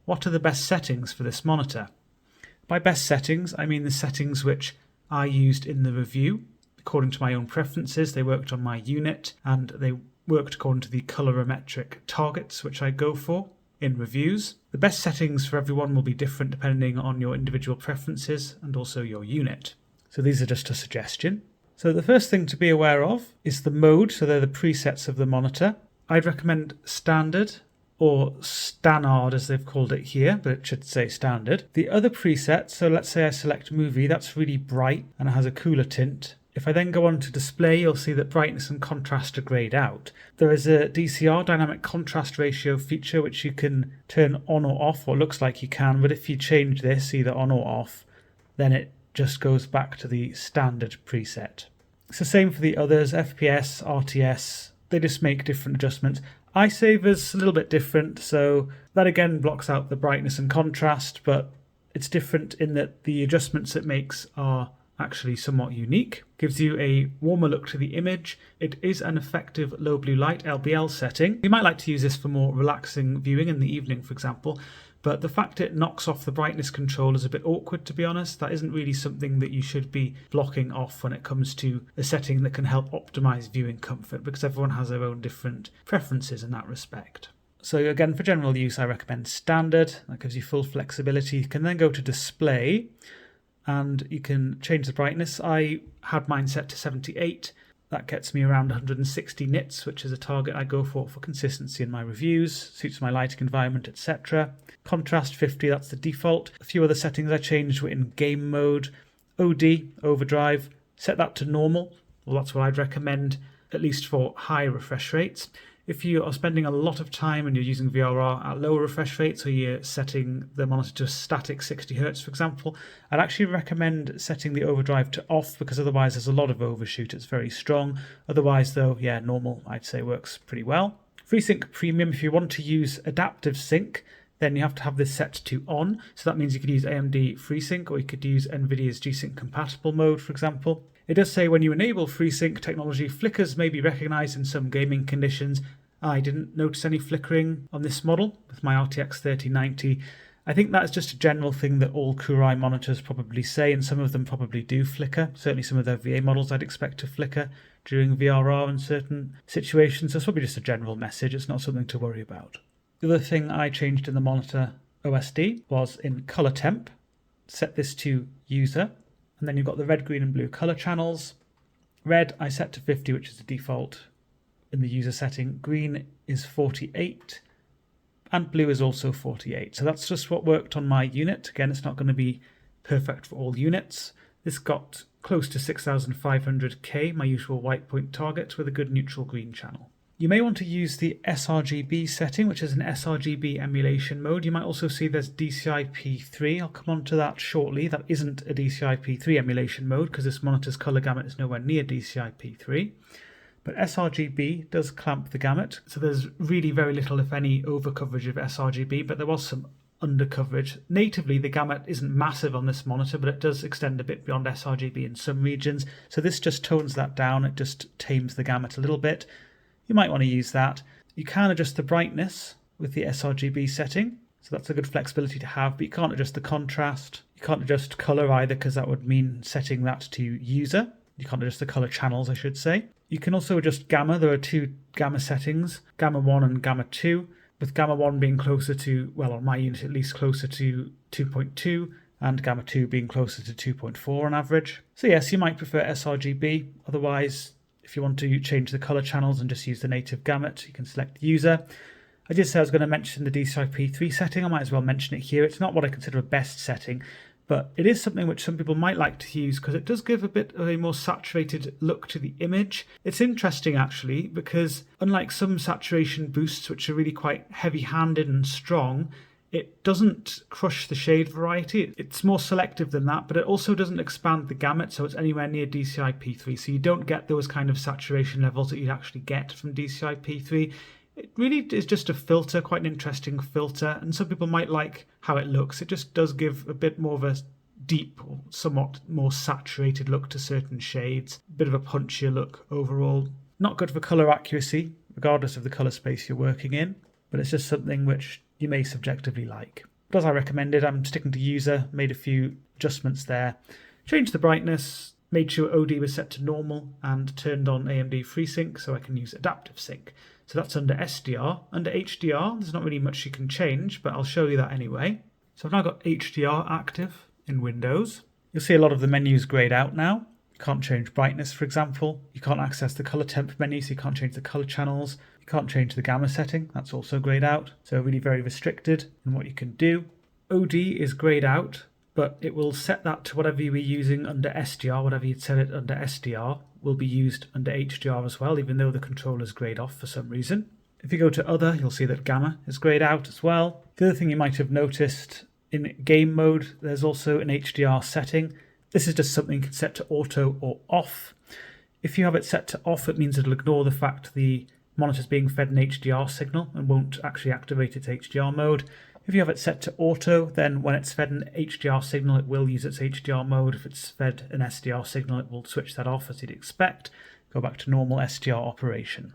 What are the best settings for this monitor? By best settings, I mean the settings which I used in the review. According to my own preferences, they worked on my unit and they worked according to the colorimetric targets which I go for in reviews. The best settings for everyone will be different depending on your individual preferences and also your unit. So these are just a suggestion. So the first thing to be aware of is the mode, so they're the presets of the monitor. I'd recommend standard or standard as they've called it here, but it should say standard. The other preset, so let's say I select movie, that's really bright and it has a cooler tint. If I then go on to display, you'll see that brightness and contrast are grayed out. There is a DCR, dynamic contrast ratio feature, which you can turn on or off, or looks like you can, but if you change this either on or off, then it just goes back to the standard preset. It's the same for the others, FPS, RTS, they just make different adjustments. iSaver's a little bit different, so that again blocks out the brightness and contrast, but it's different in that the adjustments it makes are actually somewhat unique. Gives you a warmer look to the image. It is an effective low blue light LBL setting. You might like to use this for more relaxing viewing in the evening, for example, but the fact it knocks off the brightness control is a bit awkward, to be honest. That isn't really something that you should be blocking off when it comes to a setting that can help optimize viewing comfort, because everyone has their own different preferences in that respect. So again, for general use, I recommend standard. That gives you full flexibility. You can then go to display and you can change the brightness. I had mine set to 78. That gets me around 160 nits, which is a target I go for consistency in my reviews, suits my lighting environment, etc. Contrast 50, that's the default. A few other settings I changed were in game mode, OD, overdrive, set that to normal. Well, that's what I'd recommend, at least for high refresh rates. If you are spending a lot of time and you're using VRR at lower refresh rates, or you're setting the monitor to a static 60 Hz, for example, I'd actually recommend setting the overdrive to off, because otherwise there's a lot of overshoot. It's very strong. Otherwise, though, yeah, normal, I'd say, works pretty well. FreeSync Premium, if you want to use adaptive sync, then you have to have this set to on. So that means you could use AMD FreeSync, or you could use NVIDIA's G-Sync compatible mode, for example. It does say when you enable FreeSync technology, flickers may be recognized in some gaming conditions. I didn't notice any flickering on this model with my RTX 3090. I think that's just a general thing that all KOORUI monitors probably say, and some of them probably do flicker. Certainly some of their VA models I'd expect to flicker during VRR in certain situations. So it's probably just a general message. It's not something to worry about. The other thing I changed in the monitor OSD was in color temp. Set this to user. And then you've got the red, green and blue color channels. Red I set to 50, which is the default in the user setting. Green is 48 and blue is also 48. So that's just what worked on my unit. Again, it's not going to be perfect for all units. This got close to 6500K, my usual white point target, with a good neutral green channel. You may want to use the sRGB setting, which is an sRGB emulation mode. You might also see there's DCI-P3. I'll come on to that shortly. That isn't a DCI-P3 emulation mode because this monitor's color gamut is nowhere near DCI-P3. But sRGB does clamp the gamut. So there's really very little, if any, overcoverage of sRGB, but there was some undercoverage. Natively, the gamut isn't massive on this monitor, but it does extend a bit beyond sRGB in some regions. So this just tones that down. It just tames the gamut a little bit. You might want to use that. You can adjust the brightness with the sRGB setting, so that's a good flexibility to have, but you can't adjust the contrast. You can't adjust color either, because that would mean setting that to user. You can't adjust the color channels, I should say. You can also adjust gamma. There are two gamma settings, gamma 1 and gamma 2, with gamma 1 being closer to, well, on my unit at least, closer to 2.2, and gamma 2 being closer to 2.4 on average. So yes, you might prefer sRGB. Otherwise, if you want to change the color channels and just use the native gamut, you can select user. I did say I was going to mention the DCI-P3 setting. I might as well mention it here. It's not what I consider a best setting, but it is something which some people might like to use because it does give a bit of a more saturated look to the image. It's interesting actually, because unlike some saturation boosts which are really quite heavy-handed and strong, it doesn't crush the shade variety. It's more selective than that, but it also doesn't expand the gamut, so it's anywhere near DCI-P3. So you don't get those kind of saturation levels that you'd actually get from DCI-P3. It really is just a filter, quite an interesting filter, and some people might like how it looks. It just does give a bit more of a deep or somewhat more saturated look to certain shades. A bit of a punchier look overall. Not good for color accuracy, regardless of the color space you're working in, but it's just something which you may subjectively like. But as I recommended, I'm sticking to user, made a few adjustments there. Changed the brightness, made sure OD was set to normal, and turned on AMD FreeSync so I can use adaptive sync. So that's under SDR. Under HDR, there's not really much you can change, but I'll show you that anyway. So I've now got HDR active in Windows. You'll see a lot of the menus grayed out now. You can't change brightness, for example. You can't access the color temp menu, so you can't change the color channels. You can't change the gamma setting, that's also grayed out. So really very restricted in what you can do. OD is grayed out, but it will set that to whatever you were using under SDR. Whatever you'd set it under SDR will be used under HDR as well, even though the controller's grayed off for some reason. If you go to other, you'll see that gamma is grayed out as well. The other thing you might have noticed, in game mode, there's also an HDR setting. This is just something you can set to auto or off. If you have it set to off, it means it'll ignore the fact the monitor's being fed an HDR signal and won't actually activate its HDR mode. If you have it set to auto, then when it's fed an HDR signal, it will use its HDR mode. If it's fed an SDR signal, it will switch that off as you'd expect, go back to normal SDR operation.